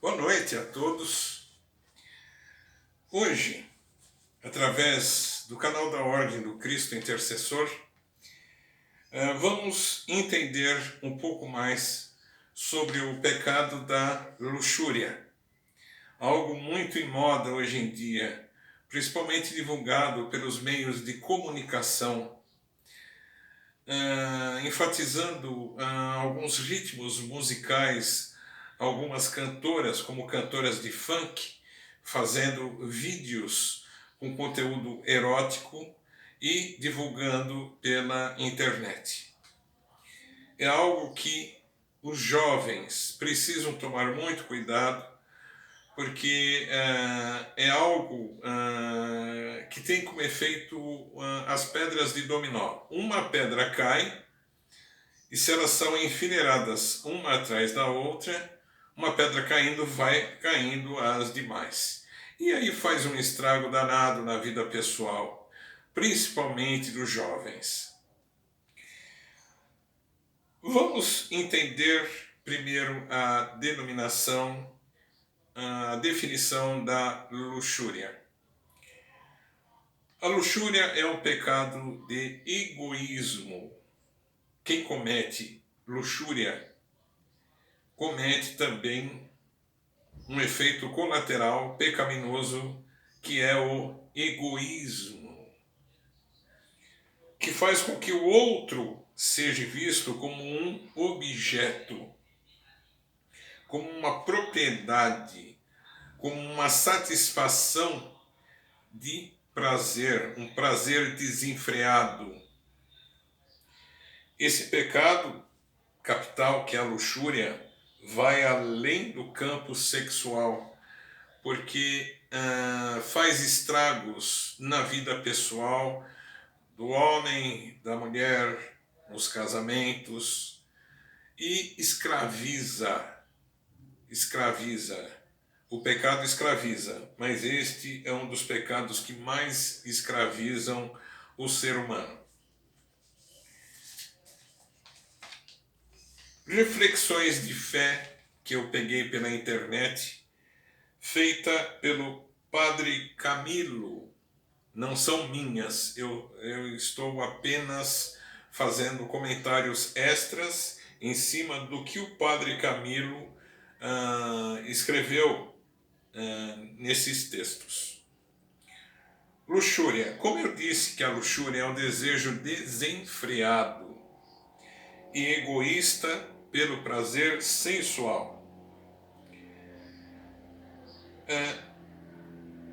Boa noite a todos. Hoje, através do canal da Ordem do Cristo Intercessor, vamos entender um pouco mais sobre o pecado da luxúria. Algo muito em moda hoje em dia, principalmente divulgado pelos meios de comunicação, enfatizando alguns ritmos musicais, algumas cantoras, como cantoras de funk, fazendo vídeos com conteúdo erótico e divulgando pela internet. É algo que os jovens precisam tomar muito cuidado, porque é algo que tem como efeito as pedras de dominó. Uma pedra cai, e se elas são enfileiradas uma atrás da outra, uma pedra caindo vai caindo as demais. E aí faz um estrago danado na vida pessoal, principalmente dos jovens. Vamos entender primeiro a denominação, a definição da luxúria. A luxúria é um pecado de egoísmo. Quem comete luxúria comete também um efeito colateral pecaminoso, que é o egoísmo, que faz com que o outro seja visto como um objeto, como uma propriedade, como uma satisfação de prazer, um prazer desenfreado. Esse pecado capital, que é a luxúria, vai além do campo sexual, porque faz estragos na vida pessoal do homem, da mulher, nos casamentos, e escraviza. O pecado escraviza, mas este é um dos pecados que mais escravizam o ser humano. Reflexões de fé que eu peguei pela internet, feita pelo Padre Camilo. Não são minhas, eu estou apenas fazendo comentários extras em cima do que o Padre Camilo escreveu nesses textos. Luxúria. Como eu disse que a luxúria é um desejo desenfreado e egoísta pelo prazer sensual.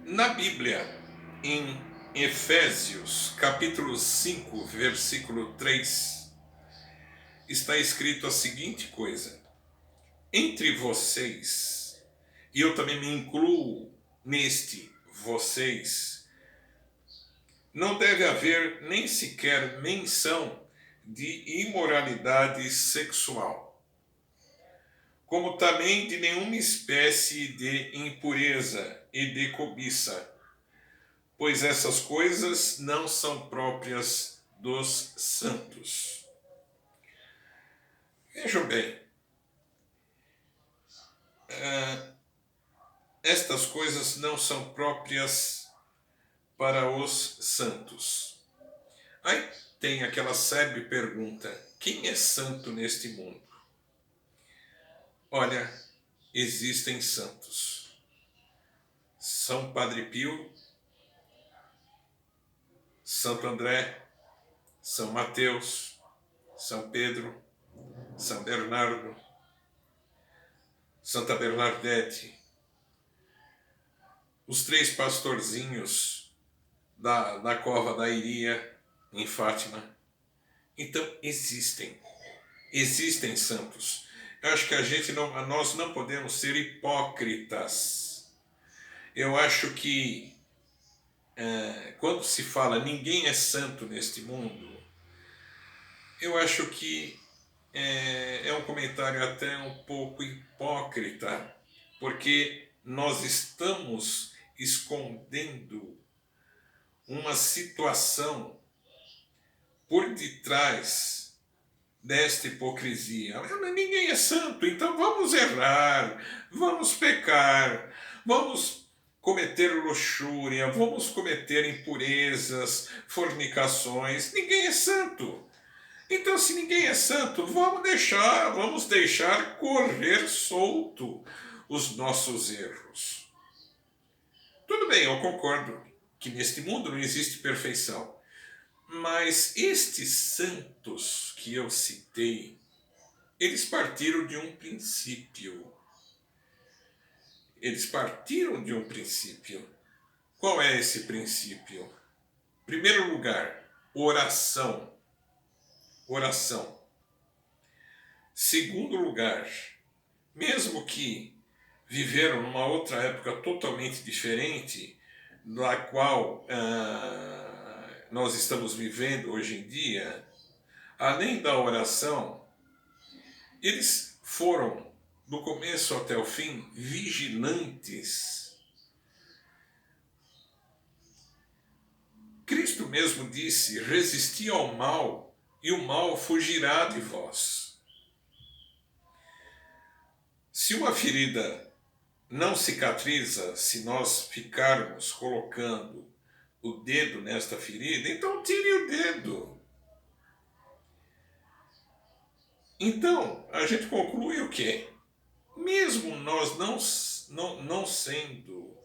Na Bíblia, em Efésios, capítulo 5, versículo 3, está escrito a seguinte coisa: entre vocês, e eu também me incluo neste vocês, não deve haver nem sequer menção de imoralidade sexual, como também de nenhuma espécie de impureza e de cobiça, pois essas coisas não são próprias dos santos. Vejam bem, estas coisas não são próprias para os santos. Aí tem aquela célebre pergunta: quem é santo neste mundo? Olha, existem santos. São Padre Pio, Santo André, São Mateus, São Pedro, São Bernardo, Santa Bernadette, os 3 pastorzinhos da cova da Iria, em Fátima. Então, existem santos. Eu acho que nós não podemos ser hipócritas. Eu acho que quando se fala ninguém é santo neste mundo, eu acho que é um comentário até um pouco hipócrita, porque nós estamos escondendo uma situação por detrás desta hipocrisia. Ninguém é santo, então vamos errar, vamos pecar, vamos cometer luxúria, vamos cometer impurezas, fornicações. Ninguém é santo. Então, se ninguém é santo, vamos deixar correr solto os nossos erros. Tudo bem, eu concordo que neste mundo não existe perfeição. Mas estes santos que eu citei, eles partiram de um princípio. Eles partiram de um princípio. Qual é esse princípio? Em primeiro lugar, oração. Oração. Segundo lugar, mesmo que viveram numa outra época totalmente diferente da qual nós estamos vivendo hoje em dia, além da oração, eles foram, do começo até o fim, vigilantes. Cristo mesmo disse: resisti ao mal, e o mal fugirá de vós. Se uma ferida não cicatriza, se nós ficarmos colocando o dedo nesta ferida, então tire o dedo. Então, a gente conclui o quê? Mesmo nós não sendo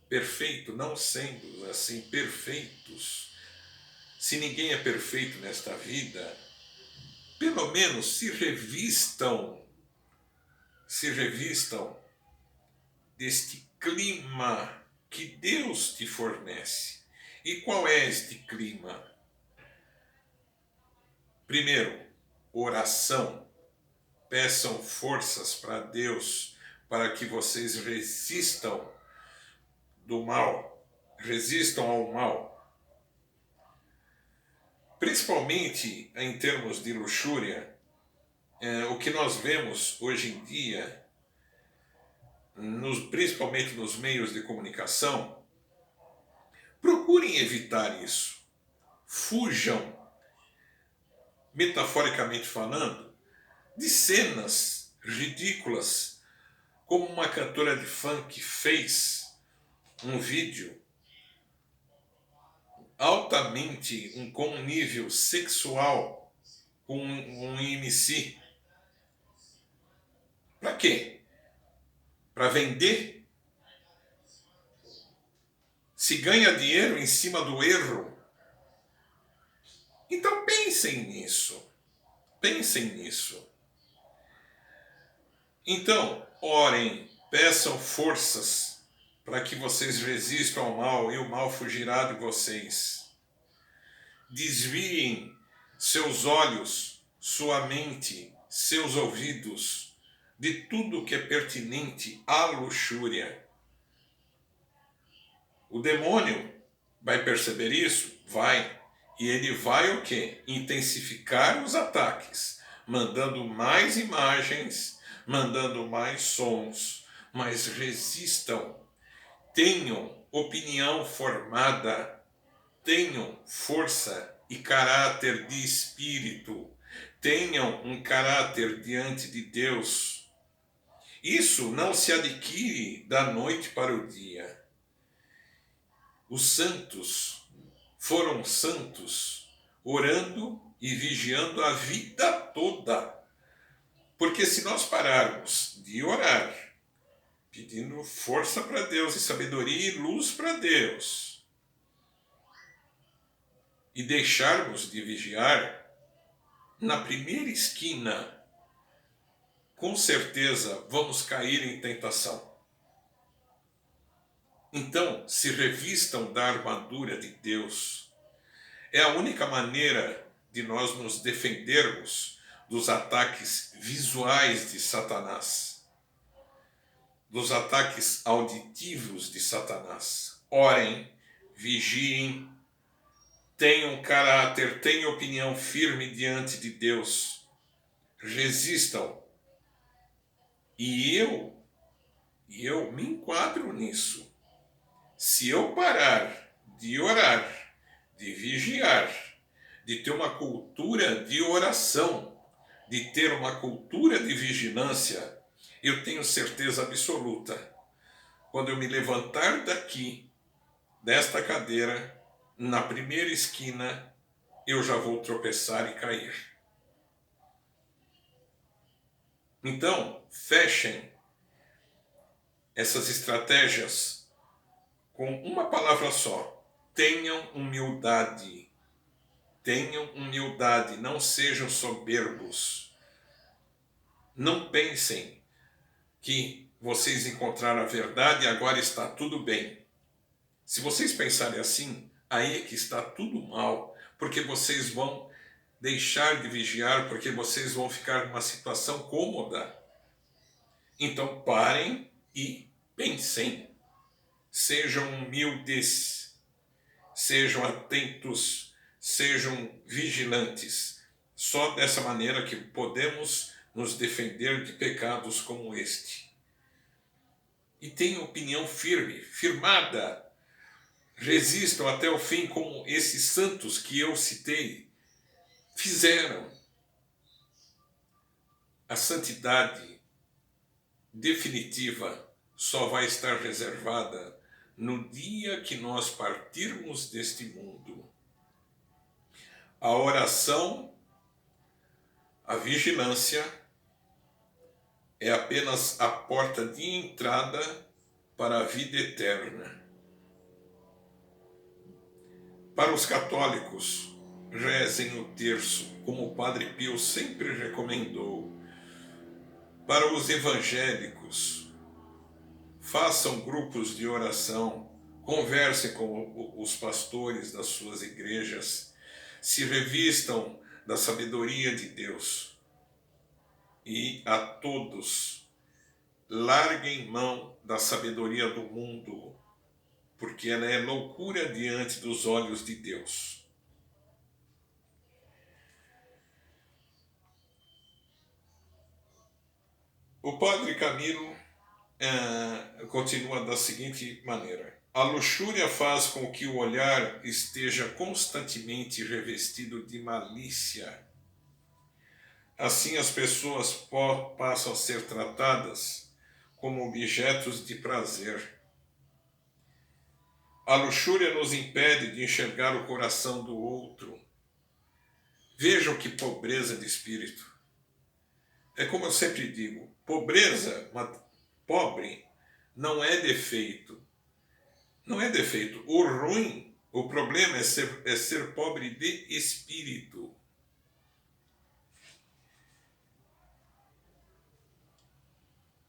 perfeito, não sendo assim perfeitos, se ninguém é perfeito nesta vida, pelo menos se revistam deste clima que Deus te fornece. E qual é este clima? Primeiro, oração. Peçam forças para Deus para que vocês resistam do mal, resistam ao mal. Principalmente em termos de luxúria, o que nós vemos hoje em dia, principalmente nos meios de comunicação, procurem evitar isso. Fujam, metaforicamente falando, de cenas ridículas, como uma cantora de funk fez um vídeo altamente com um nível sexual com um MC. Para quê? Para vender? Se ganha dinheiro em cima do erro? Então pensem nisso. Pensem nisso. Então, orem, peçam forças para que vocês resistam ao mal e o mal fugirá de vocês. Desviem seus olhos, sua mente, seus ouvidos de tudo que é pertinente à luxúria. O demônio vai perceber isso? Vai. E ele vai o quê? Intensificar os ataques, mandando mais imagens, mandando mais sons, mas resistam. Tenham opinião formada, tenham força e caráter de espírito, tenham um caráter diante de Deus. Isso não se adquire da noite para o dia. Os santos foram santos orando e vigiando a vida toda. Porque se nós pararmos de orar, pedindo força para Deus e sabedoria e luz para Deus, e deixarmos de vigiar, na primeira esquina, com certeza vamos cair em tentação. Então, se revistam da armadura de Deus. É a única maneira de nós nos defendermos dos ataques visuais de Satanás, dos ataques auditivos de Satanás. Orem, vigiem, tenham caráter, tenham opinião firme diante de Deus. Resistam. E eu me enquadro nisso. Se eu parar de orar, de vigiar, de ter uma cultura de oração, de ter uma cultura de vigilância, eu tenho certeza absoluta. Quando eu me levantar daqui, desta cadeira, na primeira esquina, eu já vou tropeçar e cair. Então, fechem essas estratégias com uma palavra só. Tenham humildade. Tenham humildade, não sejam soberbos. Não pensem que vocês encontraram a verdade e agora está tudo bem. Se vocês pensarem assim, aí é que está tudo mal, porque vocês vão deixar de vigiar, porque vocês vão ficar numa situação cômoda. Então parem e pensem. Sejam humildes, sejam atentos, sejam vigilantes. Só dessa maneira que podemos nos defender de pecados como este. E tenham opinião firme, firmada. Resistam até o fim, como esses santos que eu citei fizeram. A santidade definitiva só vai estar reservada no dia que nós partirmos deste mundo. A oração, a vigilância, é apenas a porta de entrada para a vida eterna. Para os católicos, rezem o terço, como o Padre Pio sempre recomendou. Para os evangélicos, façam grupos de oração, conversem com os pastores das suas igrejas, se revistam da sabedoria de Deus. E a todos, larguem mão da sabedoria do mundo, porque ela é loucura diante dos olhos de Deus. O Padre Camilo continua da seguinte maneira: a luxúria faz com que o olhar esteja constantemente revestido de malícia. Assim as pessoas passam a ser tratadas como objetos de prazer. A luxúria nos impede de enxergar o coração do outro. Vejam que pobreza de espírito. É como eu sempre digo, pobre, não é defeito. Não é defeito. O ruim, o problema é ser pobre de espírito.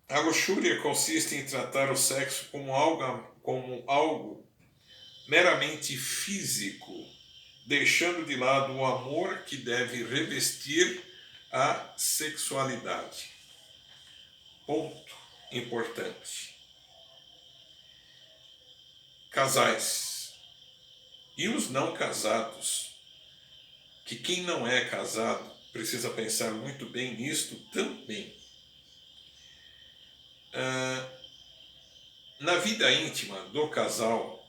A luxúria consiste em tratar o sexo como algo meramente físico, deixando de lado o amor que deve revestir a sexualidade. Ponto importante. Casais e os não casados, que quem não é casado precisa pensar muito bem nisto também. Na vida íntima do casal,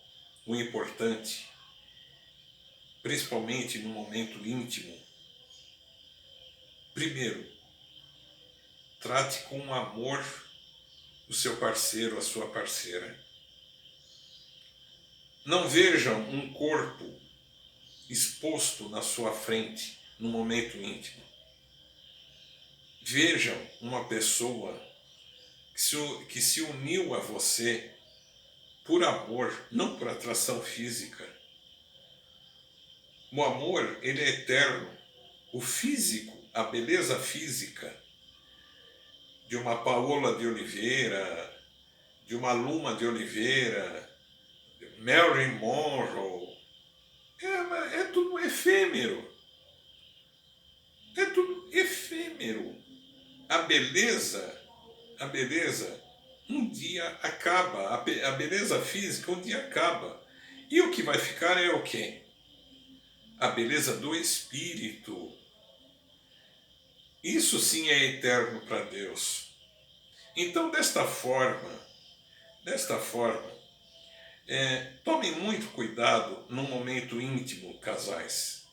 o importante, principalmente no momento íntimo, primeiro, trate com amor o seu parceiro, a sua parceira. Não vejam um corpo exposto na sua frente no momento íntimo. Vejam uma pessoa que se uniu a você por amor, não por atração física. O amor, ele é eterno. O físico, a beleza física de uma Paola de Oliveira, de uma Luma de Oliveira, de Marilyn Monroe, é tudo efêmero. É tudo efêmero. A beleza, um dia acaba. A beleza física um dia acaba. E o que vai ficar é o quê? A beleza do espírito. Isso sim é eterno para Deus. Então, desta forma, tomem muito cuidado no momento íntimo, casais.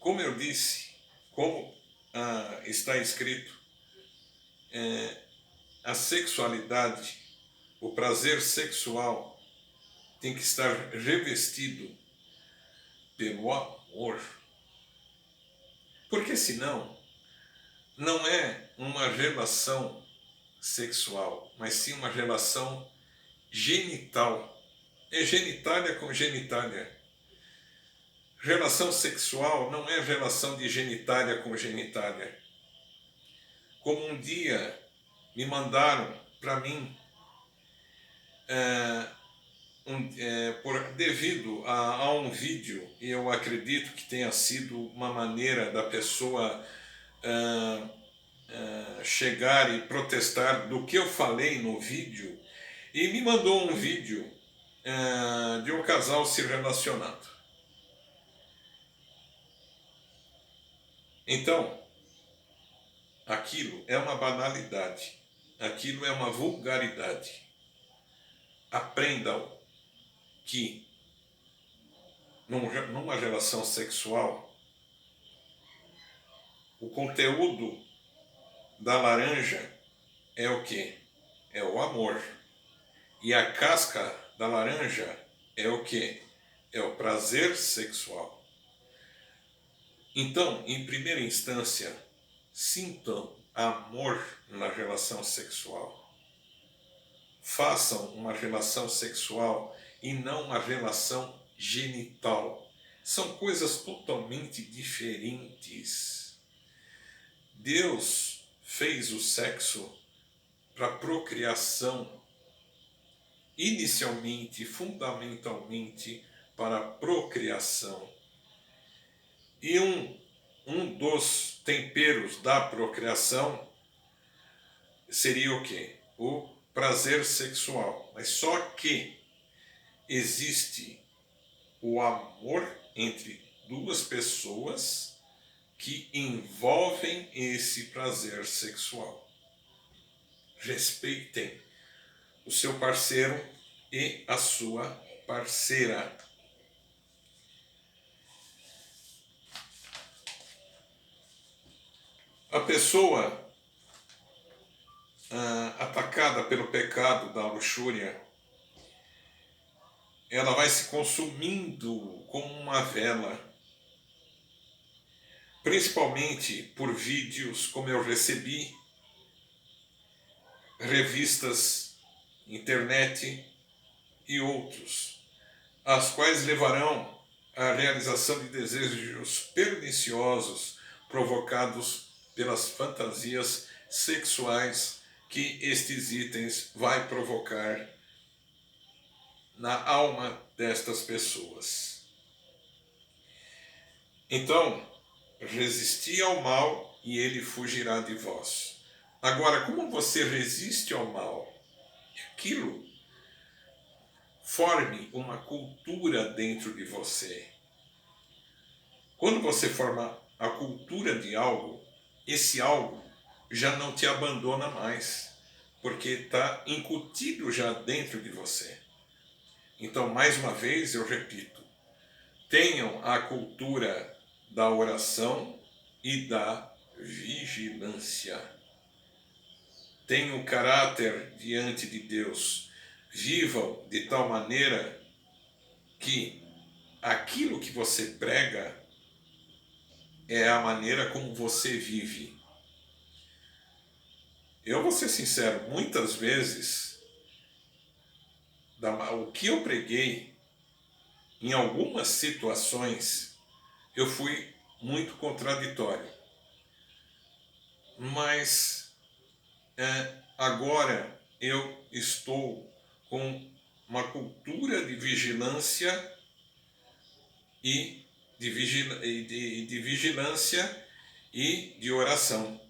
como eu disse, como está escrito, a sexualidade, o prazer sexual tem que estar revestido pelo amor. Porque senão, não é uma relação sexual, mas sim uma relação genital. É genitália com genitália. Relação sexual não é relação de genitália com genitália. Como um dia me mandaram para mim, devido a um vídeo, e eu acredito que tenha sido uma maneira da pessoa chegar e protestar do que eu falei no vídeo, e me mandou um vídeo de um casal se relacionando. Então, aquilo é uma banalidade, aquilo é uma vulgaridade. Aprendam que numa relação sexual, o conteúdo da laranja é o quê? É o amor. E a casca da laranja é o quê? É o prazer sexual. Então, em primeira instância, sintam amor na relação sexual. Façam uma relação sexual e não uma relação genital. São coisas totalmente diferentes. Deus fez o sexo para procriação, inicialmente, fundamentalmente para procriação. E um dos temperos da procriação seria o quê? O prazer sexual. Mas só que existe o amor entre duas pessoas que envolvem esse prazer sexual. Respeitem o seu parceiro e a sua parceira. A pessoa atacada pelo pecado da luxúria, ela vai se consumindo como uma vela, principalmente por vídeos como eu recebi, revistas, internet e outros, as quais levarão à realização de desejos perniciosos provocados pelas fantasias sexuais que estes itens vai provocar na alma destas pessoas. Então, resisti ao mal e ele fugirá de vós. Agora, como você resiste ao mal? Aquilo forme uma cultura dentro de você. Quando você forma a cultura de algo, esse algo já não te abandona mais, porque está incutido já dentro de você. Então, mais uma vez, eu repito, tenham a cultura da oração e da vigilância. Tenham o caráter diante de Deus. Vivam de tal maneira que aquilo que você prega é a maneira como você vive. Eu vou ser sincero, muitas vezes, o que eu preguei, em algumas situações, eu fui muito contraditório. Mas agora eu estou com uma cultura de vigilância e de vigilância e de oração.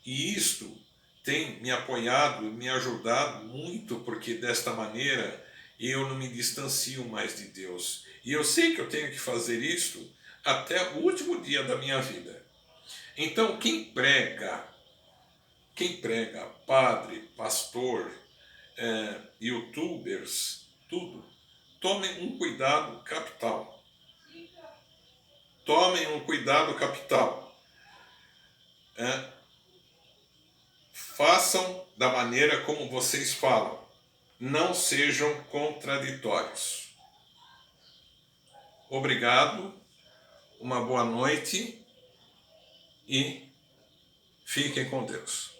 E isto tem me apoiado, me ajudado muito, porque desta maneira eu não me distancio mais de Deus. E eu sei que eu tenho que fazer isto até o último dia da minha vida. Então, quem prega, padre, pastor, youtubers, tudo, tomem um cuidado capital. tomem um cuidado capital. Façam da maneira como vocês falam. Não sejam contraditórios. Obrigado, uma boa noite e fiquem com Deus.